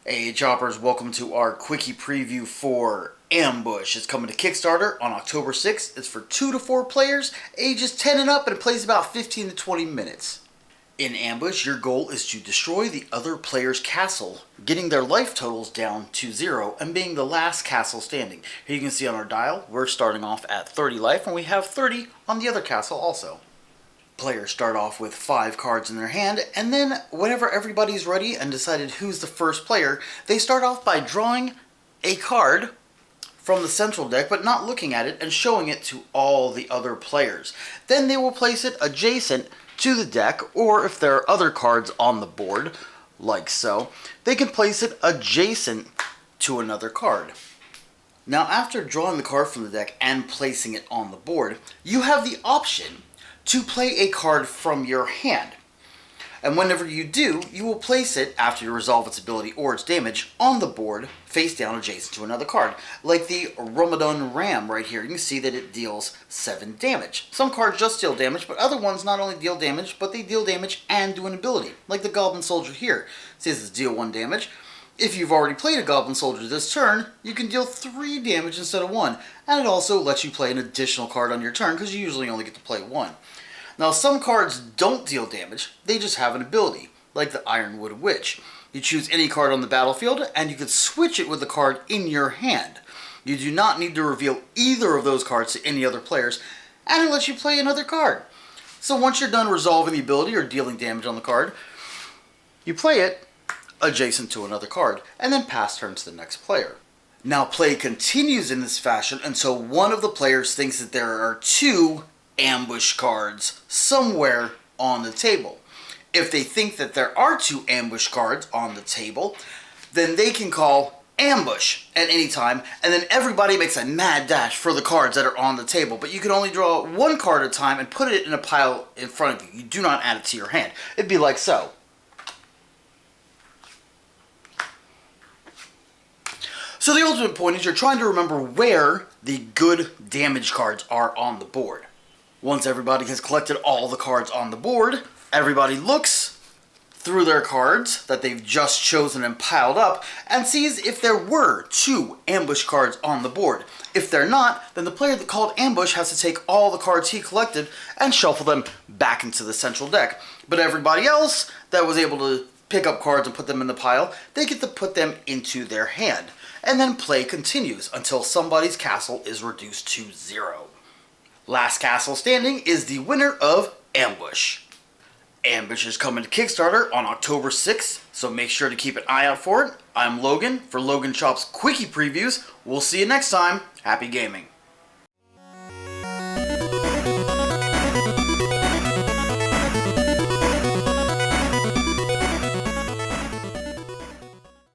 Hey Choppers, welcome to our Quickie preview for Ambush. It's coming to Kickstarter on October 6th. It's for 2 to 4 players, ages 10 and up, and it plays about 15 to 20 minutes. In Ambush, your goal is to destroy the other player's castle, getting their life totals down to 0 and being the last castle standing. Here you can see on our dial, we're starting off at 30 life, and we have 30 on the other castle also. Players start off with 5 cards in their hand, and then whenever everybody's ready and decided who's the first player, they start off by drawing a card from the central deck, but not looking at it and showing it to all the other players. Then they will place it adjacent to the deck, or if there are other cards on the board, like so, they can place it adjacent to another card. Now, after drawing the card from the deck and placing it on the board, you have the option to play a card from your hand. And whenever you do, you will place it, after you resolve its ability or its damage, on the board, face down adjacent to another card. Like the Ramadan Ram right here, you can see that it deals 7 damage. Some cards just deal damage, but other ones not only deal damage, but they deal damage and do an ability. Like the Goblin Soldier here. It says it's deal 1 damage. If you've already played a Goblin Soldier this turn, you can deal 3 damage instead of 1. And it also lets you play an additional card on your turn, because you usually only get to play 1. Now, some cards don't deal damage, they just have an ability, like the Ironwood Witch. You choose any card on the battlefield, and you can switch it with the card in your hand. You do not need to reveal either of those cards to any other players, and it lets you play another card. So once you're done resolving the ability or dealing damage on the card, you play it adjacent to another card, and then pass turn to the next player. Now, play continues in this fashion until one of the players thinks that there are 2 ambush cards somewhere on the table. If they think that there are 2 ambush cards on the table, then they can call ambush at any time, and then everybody makes a mad dash for the cards that are on the table. But you can only draw 1 card at a time and put it in a pile in front of you. You do not add it to your hand. It'd be like so. So the ultimate point is you're trying to remember where the good damage cards are on the board. Once everybody has collected all the cards on the board, everybody looks through their cards that they've just chosen and piled up and sees if there were 2 ambush cards on the board. If they're not, then the player that called ambush has to take all the cards he collected and shuffle them back into the central deck. But everybody else that was able to pick up cards and put them in the pile, they get to put them into their hand. And then play continues until somebody's castle is reduced to 0. Last castle standing is the winner of Ambush. Ambush is coming to Kickstarter on October 6th, so make sure to keep an eye out for it. I'm Logan for Logan Chop's Quickie Previews. We'll see you next time. Happy gaming.